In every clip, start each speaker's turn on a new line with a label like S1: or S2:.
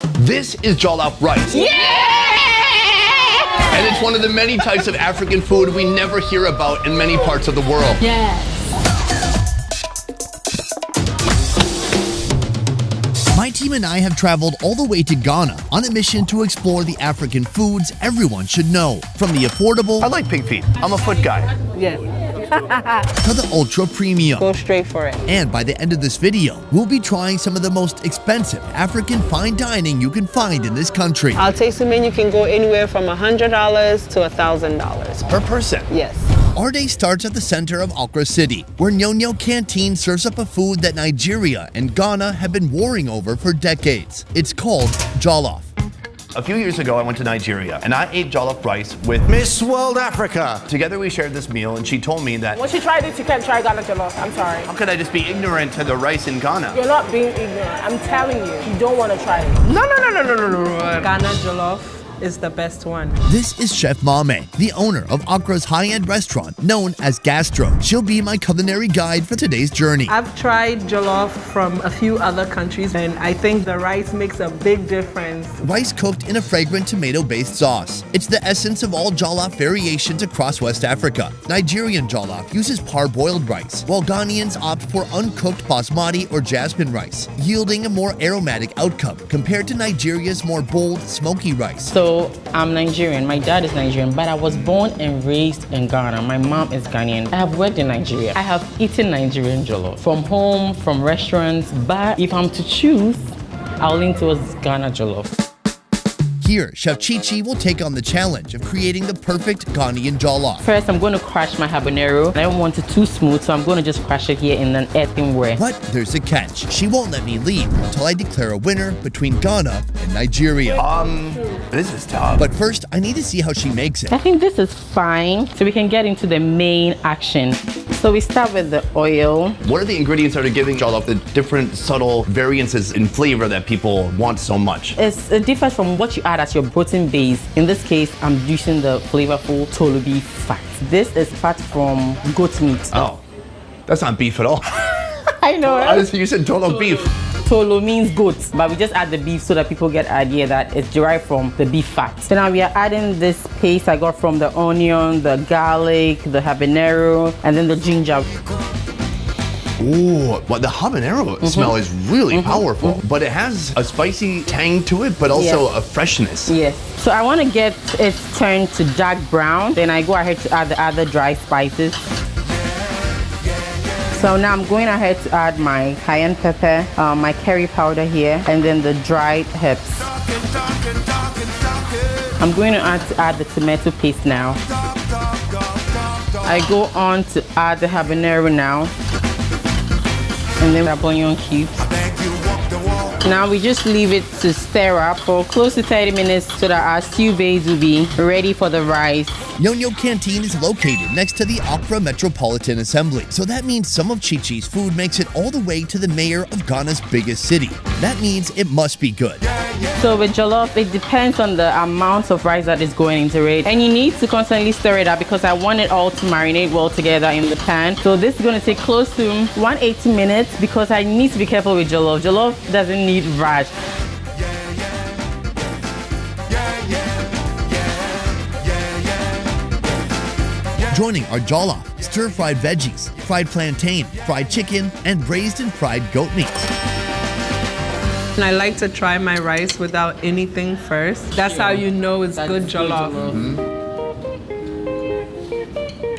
S1: This is jollof rice.
S2: Yeah!
S1: And it's one of the many types of African food we never hear about in many parts of the world.
S2: Yes.
S3: My team and I have traveled all the way to Ghana on a mission to explore the African foods everyone should know. From the affordable...
S1: I like pig feet. I'm a foot guy.
S2: Yes.
S3: to the ultra premium.
S2: Go straight for it.
S3: And by the end of this video, we'll be trying some of the most expensive African fine dining you can find in this country.
S2: Our tasting menu can go anywhere from $100 to $1,000.
S1: Per person?
S2: Yes.
S3: Our day starts at the center of Accra City, where Nyonyo Canteen serves up a food that Nigeria and Ghana have been warring over for decades. It's called jollof.
S1: A few years ago, I went to Nigeria, and I ate jollof rice with
S4: Miss World Africa.
S1: Together we shared this meal, and she told me that...
S5: Once you try this, you can't try Ghana jollof. I'm sorry.
S1: How could I just be ignorant to the rice in Ghana?
S5: You're not being ignorant. I'm telling you, you don't want to try it.
S1: No.
S6: Ghana jollof is the best one.
S3: This is Chef Mame, the owner of Accra's high-end restaurant known as Gastro. She'll be my culinary guide for today's journey.
S6: I've tried jollof from a few other countries, and I think the rice makes a big difference.
S3: Rice cooked in a fragrant tomato-based sauce. It's the essence of all jollof variations across West Africa. Nigerian jollof uses parboiled rice, while Ghanaians opt for uncooked basmati or jasmine rice, yielding a more aromatic outcome compared to Nigeria's more bold, smoky rice.
S7: So I'm Nigerian, my dad is Nigerian, but I was born and raised in Ghana. My mom is Ghanaian. I have worked in Nigeria. I have eaten Nigerian jollof from home, from restaurants, but if I'm to choose, I'll lean towards Ghana jollof.
S3: Here, Chef Chichi will take on the challenge of creating the perfect Ghanaian jollof.
S7: First, I'm going to crush my habanero. I don't want it too smooth, so I'm going to just crush it here in an earthenware.
S3: But there's a catch. She won't let me leave until I declare a winner between Ghana and Nigeria.
S1: This is tough.
S3: But first, I need to see how she makes it.
S7: I think this is fine, so we can get into the main action. So we start with the oil.
S1: What are the ingredients that are giving jollof the different subtle variances in flavor that people want so much?
S7: It differs from what you add as your protein base. In this case, I'm using the flavorful tolo beef fat. This is fat from goat meat.
S1: Oh, that's not beef at all.
S7: I know.
S1: Honestly, you said tolo beef.
S7: Tolo means goat, but we just add the beef so that people get an idea that it's derived from the beef fat. So now we are adding this paste I got from the onion, the garlic, the habanero, and then the ginger.
S1: Ooh, but the habanero smell is really powerful, but it has a spicy tang to it, but also a freshness.
S7: Yes. So I want to get it turned to dark brown. Then I go ahead to add the other dry spices. So now I'm going ahead to add my cayenne pepper, my curry powder here, and then the dried herbs. I'm going to add the tomato paste now. I go on to add the habanero now. And then the onion cubes. Now we just leave it to stir up for close to 30 minutes so that our stew base will be ready for the rice.
S3: Nyonyo Canteen is located next to the Accra Metropolitan Assembly, so that means some of Chichi's food makes it all the way to the mayor of Ghana's biggest city. That means it must be good.
S7: So with jollof, it depends on the amount of rice that is going into it. And you need to constantly stir it up because I want it all to marinate well together in the pan. So this is going to take close to 180 minutes because I need to be careful with jollof. Jollof doesn't need rush.
S3: Joining are jollof, stir-fried veggies, fried plantain, fried chicken, and braised and fried goat meat.
S6: And I like to try my rice without anything first. That's how you know it's good jollof.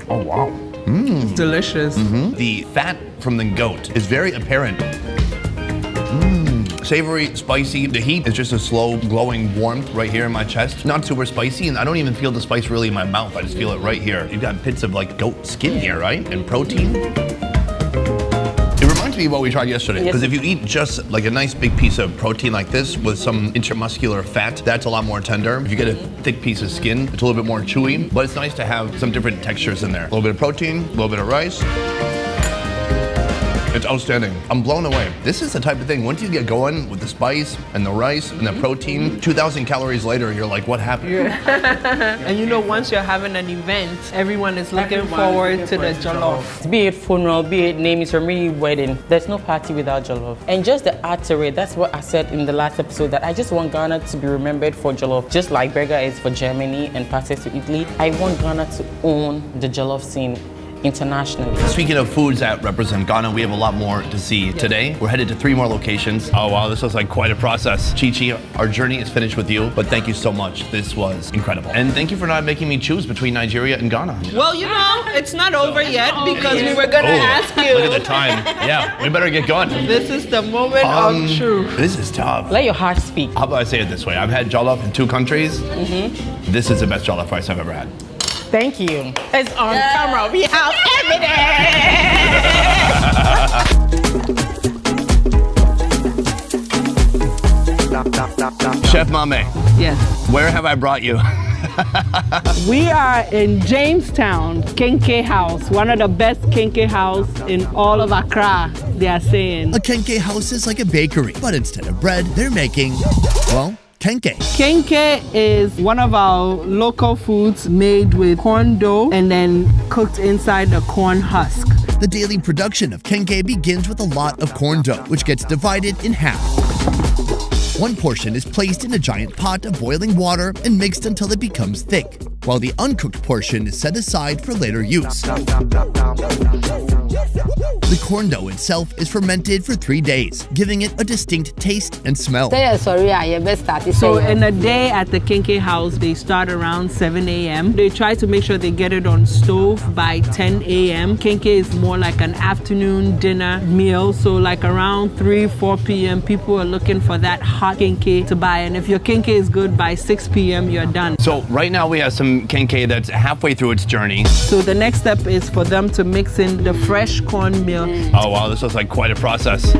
S1: Oh, wow.
S6: It's delicious.
S1: The fat from the goat is very apparent. Savory, spicy. The heat is just a slow, glowing warmth right here in my chest. Not super spicy, and I don't even feel the spice really in my mouth. I just feel it right here. You've got bits of like goat skin here, right? And protein. It reminds me of what we tried yesterday. Because if you eat just like a nice big piece of protein like this with some intramuscular fat, that's a lot more tender. If you get a thick piece of skin, it's a little bit more chewy. But it's nice to have some different textures in there. A little bit of protein, a little bit of rice. It's outstanding. I'm blown away. This is the type of thing, once you get going with the spice and the rice and the protein, 2,000 calories later, you're like, what happened?
S6: And you know, once you're having an event, everyone is looking forward to the jollof.
S7: Be it funeral, be it naming ceremony, wedding, there's no party without jollof. And just the art to it, that's what I said in the last episode, that I just want Ghana to be remembered for jollof. Just like burger is for Germany and pastas to Italy, I want Ghana to own the jollof scene internationally.
S1: Speaking of foods that represent Ghana, we have a lot more to see today. We're headed to 3 more locations. Oh wow, this was like quite a process. Chi-Chi, our journey is finished with you, but thank you so much. This was incredible. And thank you for not making me choose between Nigeria and Ghana.
S6: Well, you know, it's not over yet because we were gonna ask you.
S1: Look at the time. Yeah, we better get going.
S6: This is the moment of truth.
S1: This is tough.
S7: Let your heart speak.
S1: How about I say it this way? I've had jollof in 2 countries. This is the best jollof rice I've ever had.
S7: Thank you. It's on camera. We have evidence.
S1: Chef Mame.
S2: Yes.
S1: Where have I brought you?
S2: We are in Jamestown, Kenke House, one of the best Kenke house in all of Accra, they are saying.
S3: A Kenke house is like a bakery, but instead of bread, they're making, well, kenke.
S2: Kenke is one of our local foods made with corn dough and then cooked inside the corn husk.
S3: The daily production of kenke begins with a lot of corn dough, which gets divided in half. One portion is placed in a giant pot of boiling water and mixed until it becomes thick, while the uncooked portion is set aside for later use. The corn dough itself is fermented for 3 days, giving it a distinct taste and smell.
S2: So in a day at the Kenke house, they start around 7 a.m. They try to make sure they get it on stove by 10 a.m. Kenke is more like an afternoon dinner meal. So like around 4 p.m. people are looking for that hot kenke to buy. And if your kenke is good by 6 p.m. you're done.
S1: So right now we have some kenke that's halfway through its journey.
S2: So the next step is for them to mix in the fresh cornmeal.
S1: Oh wow, this was like quite a process.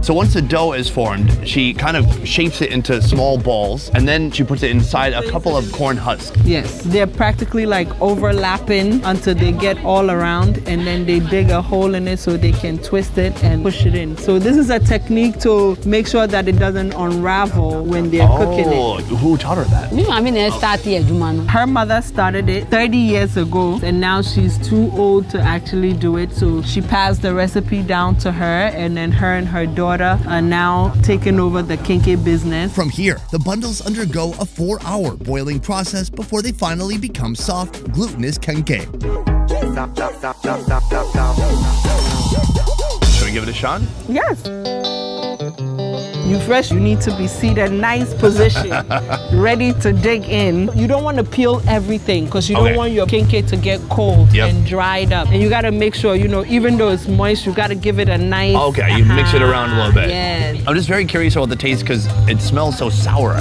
S1: So once the dough is formed, she kind of shapes it into small balls, and then she puts it inside a couple of corn husks.
S2: Yes, they're practically like overlapping until they get all around, and then they dig a hole in it so they can twist it and push it in. So this is a technique to make sure that it doesn't unravel when they're cooking it.
S1: Who taught her that?
S2: Her mother started it 30 years ago, and now she's too old to actually do it. So she passed the recipe down to her, and then her and her daughter are now taking over the kenke business.
S3: From here, the bundles undergo a 4-hour boiling process before they finally become soft, glutinous kenke.
S1: Should we give it a shot?
S2: Yes. You fresh, you need to be seated, nice position, ready to dig in. You don't want to peel everything because you don't want your kenke to get cold and dried up. And you got to make sure, you know, even though it's moist, you got to give it a nice...
S1: Okay, you mix it around a little bit.
S2: Yes.
S1: I'm just very curious about the taste because it smells so sour.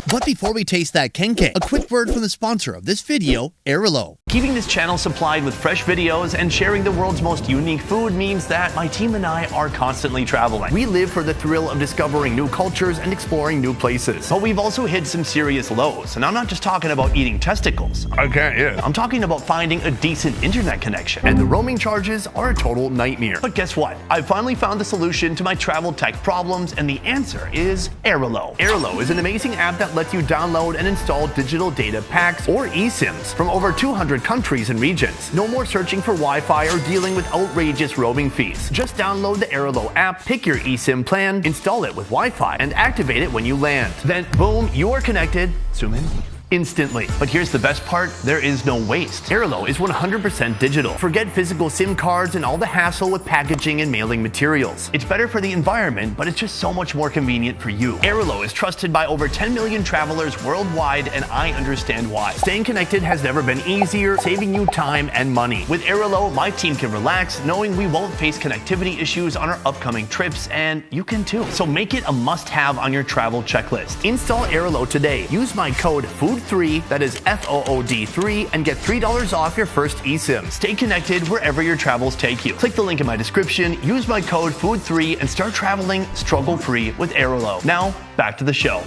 S3: But before we taste that kenke, a quick word from the sponsor of this video, Arilo.
S1: Keeping this channel supplied with fresh videos and sharing the world's most unique food means that my team and I are constantly traveling. We live for the thrill of discovering new cultures and exploring new places. But we've also hit some serious lows. And I'm not just talking about eating testicles. I'm talking about finding a decent internet connection. And the roaming charges are a total nightmare. But guess what? I finally found the solution to my travel tech problems, and the answer is Arilo. Arilo is an amazing app that lets you download and install digital data packs or eSIMs from over 200 countries and regions. No more searching for Wi-Fi or dealing with outrageous roaming fees. Just download the Arilo app, pick your eSIM plan, install it with Wi-Fi, and activate it when you land. Then boom, you are connected. Zoom in. Instantly. But here's the best part, there is no waste. Arilo is 100% digital. Forget physical SIM cards and all the hassle with packaging and mailing materials. It's better for the environment, but it's just so much more convenient for you. Arilo is trusted by over 10 million travelers worldwide, and I understand why. Staying connected has never been easier, saving you time and money. With Arilo, my team can relax knowing we won't face connectivity issues on our upcoming trips, and you can too. So make it a must-have on your travel checklist. Install Arilo today. Use my code FOOD3, that is FOOD3, and get $3 off your first eSIM. Stay connected wherever your travels take you. Click the link in my description, use my code FOOD3, and start traveling struggle-free with Arilo. Now, back to the show.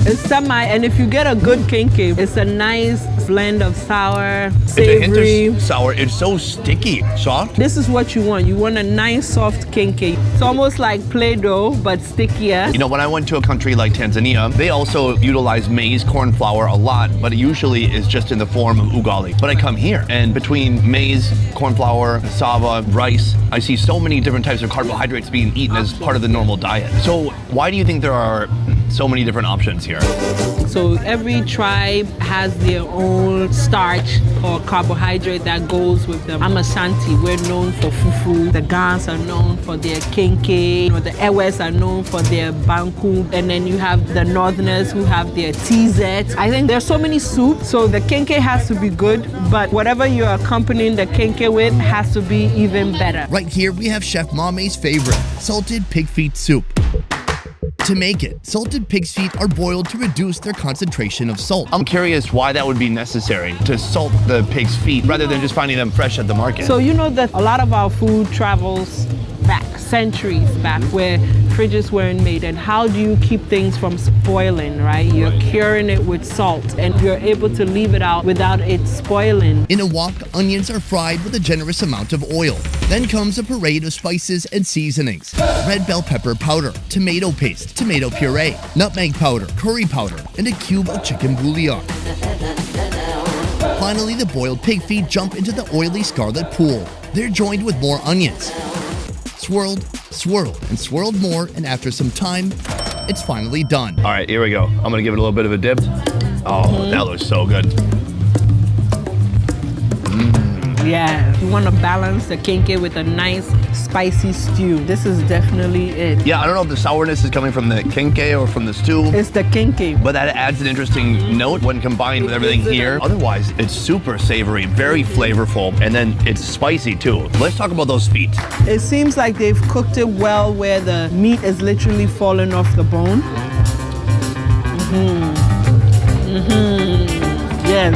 S2: It's semi, and if you get a good kenkey, it's a nice blend of sour,
S1: It's a hint
S2: savory.
S1: of sour. It's so sticky, soft.
S2: This is what you want. You want a nice soft kenkey. It's almost like Play-Doh, but stickier.
S1: You know, when I went to a country like Tanzania, they also utilize maize, corn flour a lot, but it usually is just in the form of ugali. But I come here, and between maize, corn flour, cassava, rice, I see so many different types of carbohydrates being eaten as part of the normal diet. So why do you think there are so many different options here?
S2: So every tribe has their own starch or carbohydrate that goes with them. I'm Ashanti, we're known for fufu. The Gans are known for their kenkey. You know, the Ewes are known for their banku. And then you have the Northerners who have their TZ. I think there's so many soups. So the kenkey has to be good, but whatever you're accompanying the kenkey with has to be even better.
S3: Right here, we have Chef Mame's favorite, salted pig feet soup. To make it, salted pig's feet are boiled to reduce their concentration of salt.
S1: I'm curious why that would be necessary to salt the pig's feet rather than just finding them fresh at the market.
S2: So you know that a lot of our food travels back, centuries back, where fridges weren't made. And how do you keep things from spoiling, right? You're curing it with salt, and you're able to leave it out without it spoiling.
S3: In a wok, onions are fried with a generous amount of oil. Then comes a parade of spices and seasonings. Red bell pepper powder, tomato paste, tomato puree, nutmeg powder, curry powder, and a cube of chicken bouillon. Finally, the boiled pig feet jump into the oily scarlet pool. They're joined with more onions. Swirled, swirled, and swirled more, and after some time, it's finally done.
S1: All right, here we go. I'm gonna give it a little bit of a dip. Oh, that looks so good.
S2: Yeah, you want to balance the kenkey with a nice spicy stew. This is definitely it.
S1: Yeah, I don't know if the sourness is coming from the kenkey or from the stew,
S2: It's the kenkey.
S1: but that adds an interesting note when combined with everything here. Otherwise, it's super savory, very flavorful, and then it's spicy too. Let's talk about those feet.
S2: It seems like they've cooked it well where the meat is literally falling off the bone. Yes.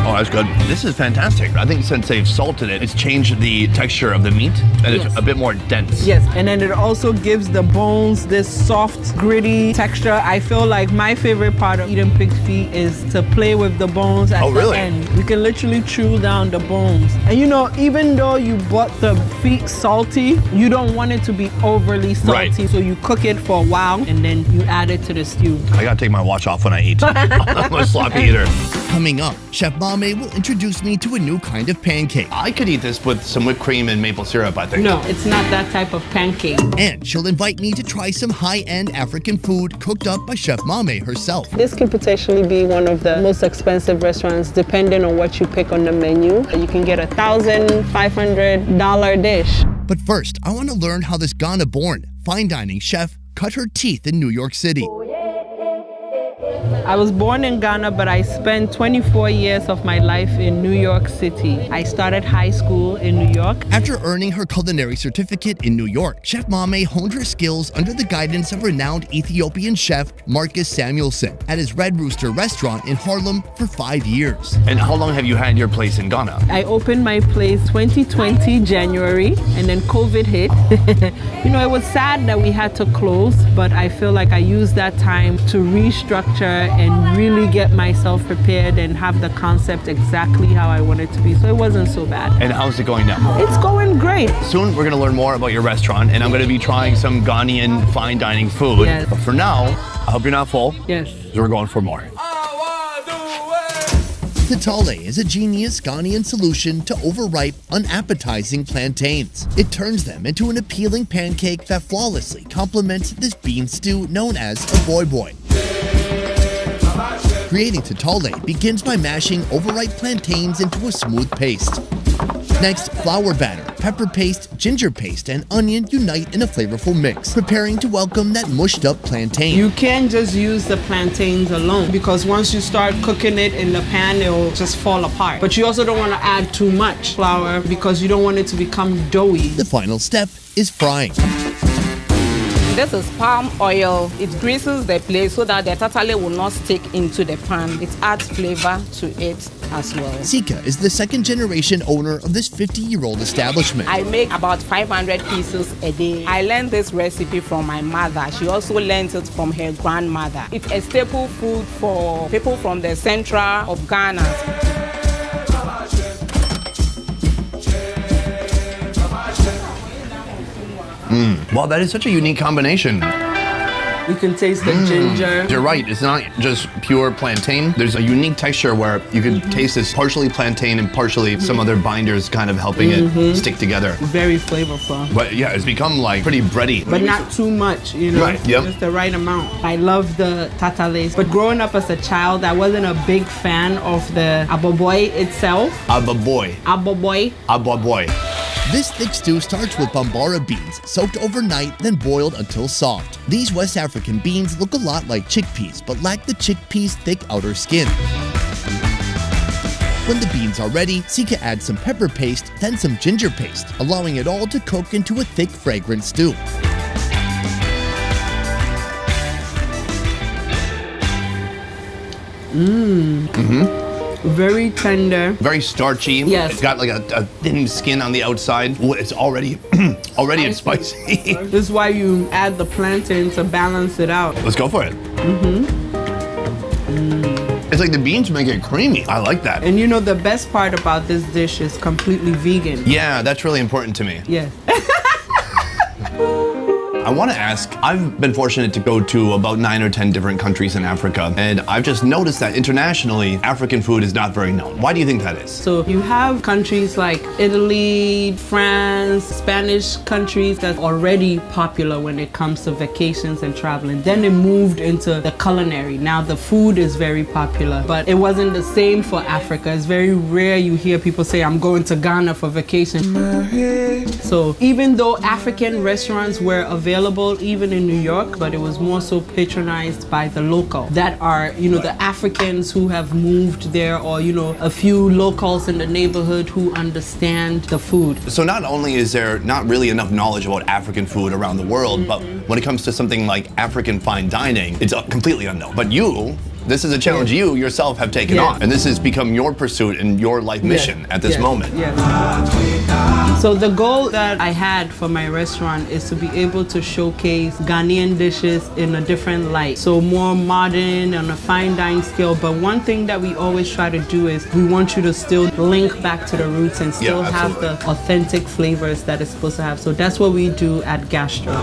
S1: Oh, that's good. This is fantastic. I think since they've salted it, it's changed the texture of the meat, and it's a bit more dense.
S2: Yes, and then it also gives the bones this soft, gritty texture. I feel like my favorite part of eating pig's feet is to play with the bones at the end. You can literally chew down the bones. And you know, even though you bought the feet salty, you don't want it to be overly salty.
S1: Right.
S2: So you cook it for a while, and then you add it to the stew.
S1: I gotta take my watch off when I eat. I'm a sloppy eater.
S3: Coming up, Chef Mame will introduce me to a new kind of pancake.
S1: I could eat this with some whipped cream and maple syrup, I think.
S2: No, it's not that type of pancake.
S3: And she'll invite me to try some high-end African food cooked up by Chef Mame herself.
S2: This could potentially be one of the most expensive restaurants depending on what you pick on the menu. You can get $1,500 dish.
S3: But first, I want to learn how this Ghana-born fine dining chef cut her teeth in New York City.
S2: I was born in Ghana, but I spent 24 years of my life in New York City. I started high school in New York.
S3: After earning her culinary certificate in New York, Chef Mame honed her skills under the guidance of renowned Ethiopian chef Marcus Samuelson at his Red Rooster restaurant in Harlem for 5 years.
S1: And how long have you had your place in Ghana?
S2: I opened my place 2020 January, and then COVID hit. You know, it was sad that we had to close, but I feel like I used that time to restructure and really get myself prepared and have the concept exactly how I want it to be. So it wasn't so bad.
S1: And how's it going now?
S2: It's going great.
S1: Soon we're gonna learn more about your restaurant, and I'm gonna be trying some Ghanaian fine dining food.
S2: Yes.
S1: But for now, I hope you're not full.
S2: Yes.
S1: So we're going for more.
S3: Tatale is a genius Ghanaian solution to overripe, unappetizing plantains. It turns them into an appealing pancake that flawlessly complements this bean stew known as a boy boy. Creating tatale begins by mashing overripe plantains into a smooth paste. Next, flour batter, pepper paste, ginger paste, and onion unite in a flavorful mix, preparing to welcome that mushed up plantain.
S2: You can't just use the plantains alone, because once you start cooking it in the pan, it will just fall apart. But you also don't want to add too much flour because you don't want it to become doughy.
S3: The final step is frying.
S5: This is palm oil. It greases the plate so that the tatale will not stick into the pan. It adds flavor to it as well.
S3: Sika is the second generation owner of this 50-year-old establishment.
S5: I make about 500 pieces a day. I learned this recipe from my mother. She also learned it from her grandmother. It's a staple food for people from the central of Ghana.
S1: Wow, that is such a unique combination.
S2: You can taste the ginger.
S1: You're right, it's not just pure plantain. There's a unique texture where you can taste this partially plantain and partially some other binders kind of helping it stick together.
S2: Very flavorful.
S1: But yeah, it's become like pretty bready.
S2: But not too much, you know?
S1: Right, yep.
S2: Just the right amount. I love the tatales. But growing up as a child, I wasn't a big fan of the aboboy itself.
S1: Aboboy.
S2: Aboboy.
S1: Aboboy.
S3: This thick stew starts with bambara beans, soaked overnight, then boiled until soft. These West African beans look a lot like chickpeas, but lack the chickpea's thick outer skin. When the beans are ready, Sika adds some pepper paste, then some ginger paste, allowing it all to cook into a thick, fragrant stew.
S2: Very tender.
S1: Very starchy.
S2: Yes.
S1: It's got like a thin skin on the outside. Ooh, it's already it's spicy.
S2: This is why you add the plantain to balance it out.
S1: Let's go for it. It's like the beans make it creamy. I like that.
S2: And you know, the best part about this dish is completely vegan.
S1: Yeah, that's really important to me.
S2: Yes.
S1: I want to ask, I've been fortunate to go to about 9 or 10 different countries in Africa, and I've just noticed that internationally, African food is not very known. Why do you think that is?
S2: So you have countries like Italy, France, Spanish countries that's already popular when it comes to vacations and traveling. Then it moved into the culinary. Now the food is very popular, but it wasn't the same for Africa. It's very rare you hear people say, I'm going to Ghana for vacation. So even though African restaurants were available even in New York, but it was more so patronized by the local that are, you know, the Africans who have moved there, or, you know, a few locals in the neighborhood who understand the food.
S1: So not only is there not really enough knowledge about African food around the world, but when it comes to something like African fine dining, it's completely unknown. But this is a challenge you yourself have taken on, and this has become your pursuit and your life mission at this moment.
S2: So the goal that I had for my restaurant is to be able to showcase Ghanaian dishes in a different light. So more modern on a fine dining scale. But one thing that we always try to do is we want you to still link back to the roots and still have the authentic flavors that it's supposed to have. So that's what we do at Gastro.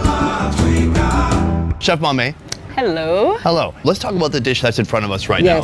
S1: Chef Mame.
S2: Hello.
S1: Hello. Let's talk about the dish that's in front of us right now.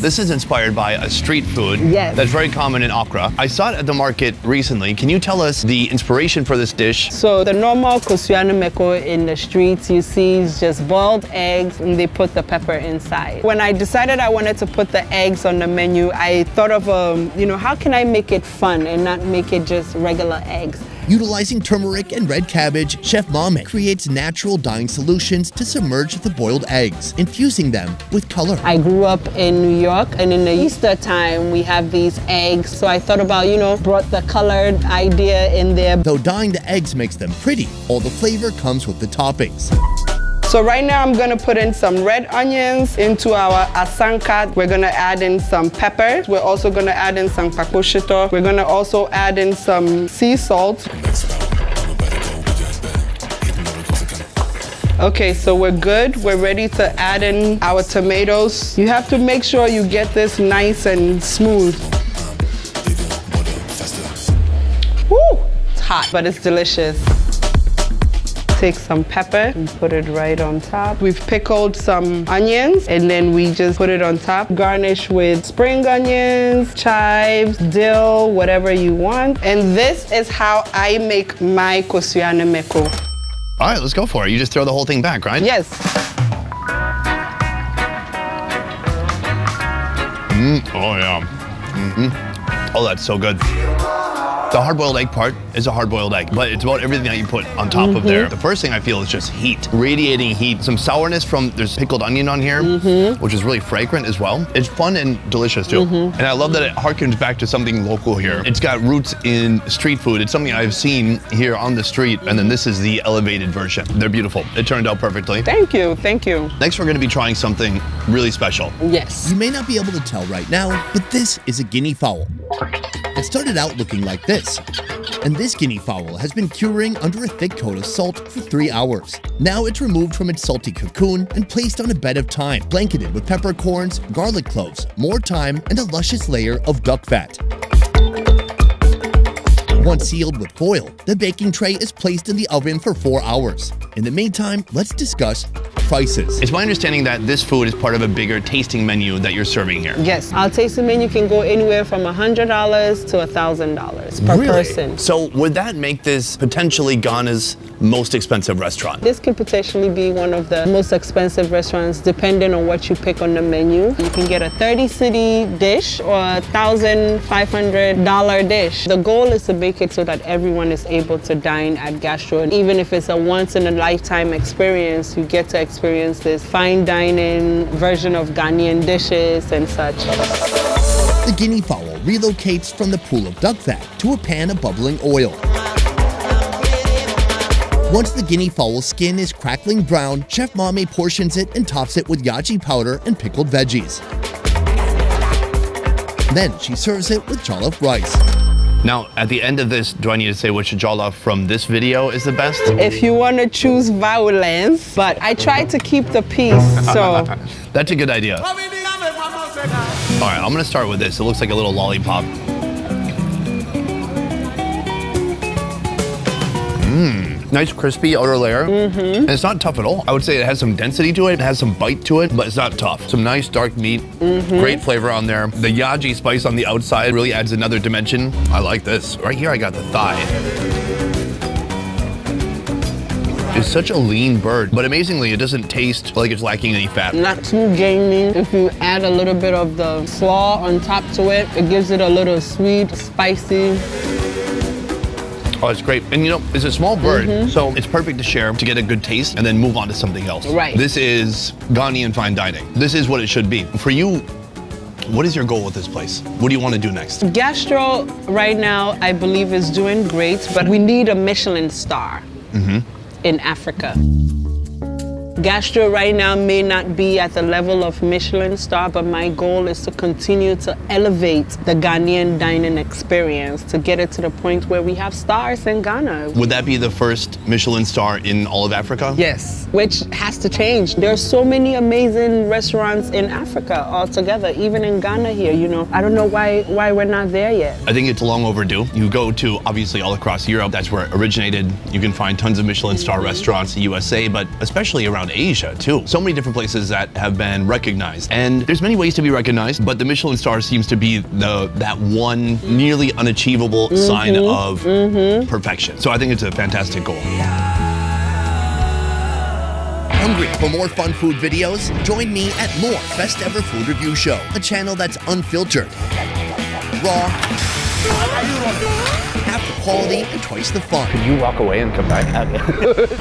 S1: This is inspired by a street food that's very common in Accra. I saw it at the market recently. Can you tell us the inspiration for this dish?
S2: So the normal kosuano meko in the streets you see is just boiled eggs and they put the pepper inside. When I decided I wanted to put the eggs on the menu, I thought of, you know, how can I make it fun and not make it just regular eggs?
S3: Utilizing turmeric and red cabbage, Chef Mame creates natural dyeing solutions to submerge the boiled eggs, infusing them with color.
S2: I grew up in New York, and in the Easter time, we have these eggs. So I thought about, you know, brought the colored idea in there.
S3: Though dyeing the eggs makes them pretty, all the flavor comes with the toppings.
S2: So right now I'm gonna put in some red onions into our asanka. We're gonna add in some pepper. We're also gonna add in some pakoshito. We're gonna also add in some sea salt. Okay, so we're good. We're ready to add in our tomatoes. You have to make sure you get this nice and smooth. Woo! It's hot, but it's delicious. Take some pepper and put it right on top. We've pickled some onions and then we just put it on top. Garnish with spring onions, chives, dill, whatever you want. And this is how I make my kosuano meko.
S1: All right, let's go for it. You just throw the whole thing back, right?
S2: Yes.
S1: Oh yeah. Oh, that's so good. The hard-boiled egg part is a hard-boiled egg, but it's about everything that you put on top of there. The first thing I feel is just heat, radiating heat. Some sourness from, there's pickled onion on here, which is really fragrant as well. It's fun and delicious too. And I love that it harkens back to something local here. It's got roots in street food. It's something I've seen here on the street, and then this is the elevated version. They're beautiful. It turned out perfectly.
S2: Thank you, thank you.
S1: Next, we're gonna be trying something really special.
S2: Yes.
S3: You may not be able to tell right now, but this is a guinea fowl. It started out looking like this. And this guinea fowl has been curing under a thick coat of salt for 3 hours. Now it's removed from its salty cocoon and placed on a bed of thyme, blanketed with peppercorns, garlic cloves, more thyme, and a luscious layer of duck fat. Once sealed with foil, the baking tray is placed in the oven for 4 hours. In the meantime, let's discuss prices.
S1: It's my understanding that this food is part of a bigger tasting menu that you're serving here.
S2: Yes, our tasting menu can go anywhere from $100 to $1,000 per person.
S1: So would that make this potentially Ghana's most expensive restaurant?
S2: This could potentially be one of the most expensive restaurants depending on what you pick on the menu. You can get a 30 cedi dish or a $1,500 dish. The goal is to make it so that everyone is able to dine at Gastro. And even if it's a once-in-a-lifetime experience, you get to experience this fine dining version of Ghanaian dishes and such.
S3: The guinea fowl relocates from the pool of duck fat to a pan of bubbling oil. Once the guinea fowl's skin is crackling brown, Chef Mame portions it and tops it with yachi powder and pickled veggies. Then she serves it with jollof rice.
S1: Now, at the end of this, do I need to say which jollof from this video is the best?
S2: If you want to choose violence, but I try to keep the peace, so.
S1: That's a good idea. All right, I'm gonna start with this. It looks like a little lollipop. Nice crispy outer layer, and it's not tough at all. I would say it has some density to it, it has some bite to it, but it's not tough. Some nice dark meat, great flavor on there. The yaji spice on the outside really adds another dimension. I like this. Right here I got the thigh. It's such a lean bird, but amazingly it doesn't taste like it's lacking any fat.
S2: Not too gamey. If you add a little bit of the slaw on top to it, it gives it a little sweet, spicy.
S1: Oh, it's great. And you know, it's a small bird, so it's perfect to share to get a good taste and then move on to something else.
S2: Right.
S1: This is Ghanaian fine dining. This is what it should be. For you, what is your goal with this place? What do you want to do next?
S2: Gastro right now, I believe, is doing great, but we need a Michelin star in Africa. Gastro right now may not be at the level of Michelin star, but my goal is to continue to elevate the Ghanaian dining experience to get it to the point where we have stars in Ghana.
S1: Would that be the first Michelin star in all of Africa?
S2: Yes, which has to change. There are so many amazing restaurants in Africa altogether, even in Ghana here, you know. I don't know why we're not there yet.
S1: I think it's long overdue. You go to, obviously, all across Europe. That's where it originated. You can find tons of Michelin star restaurants in the USA, but especially around Asia, too. So many different places that have been recognized. And there's many ways to be recognized, but the Michelin star seems to be that one nearly unachievable sign of perfection. So I think it's a fantastic goal.
S3: Hungry for more fun food videos? Join me at more Best Ever Food Review Show, a channel that's unfiltered, raw, half the quality, and twice the fun.
S1: Could you walk away and come back?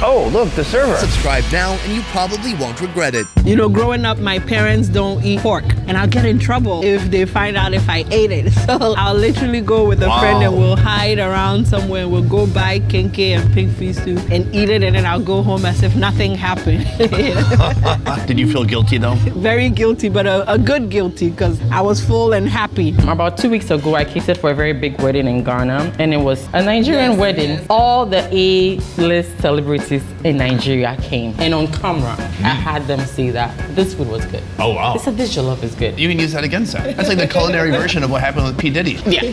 S1: Oh, look, the server.
S3: Subscribe now and you probably won't regret it.
S2: You know, growing up, my parents don't eat pork, and I'll get in trouble if they find out if I ate it. So I'll literally go with a friend and we'll hide around somewhere. We'll go buy kenke and pig feet soup and eat it, and then I'll go home as if nothing happened.
S1: Did you feel guilty, though?
S2: Very guilty, but a good guilty, because I was full and happy.
S7: About 2 weeks ago, I catered for a very big wedding in Ghana, and it was a Nigerian wedding. All the A-list celebrities in Nigeria came, and on camera, I had them see that this food was good.
S1: Oh, wow.
S7: They said this jollof is good.
S1: You can use that against that. That's like the culinary version of what happened with P. Diddy.
S7: Yeah.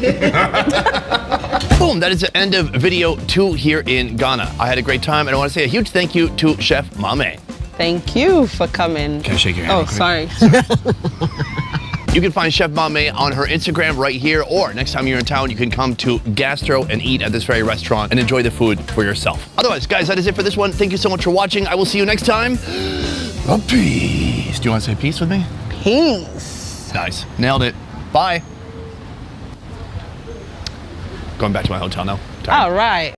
S1: Boom, that is the end of video 2 here in Ghana. I had a great time, and I want to say a huge thank you to Chef Mame.
S2: Thank you for coming.
S1: Can I shake your hand?
S2: Oh, sorry.
S1: You can find Chef Mame on her Instagram right here, or next time you're in town, you can come to Gastro and eat at this very restaurant and enjoy the food for yourself. Otherwise, guys, that is it for this one. Thank you so much for watching. I will see you next time. Peace. Do you want to say peace with me?
S2: Peace.
S1: Nice. Nailed it. Bye. Going back to my hotel now. Tired.
S5: All right.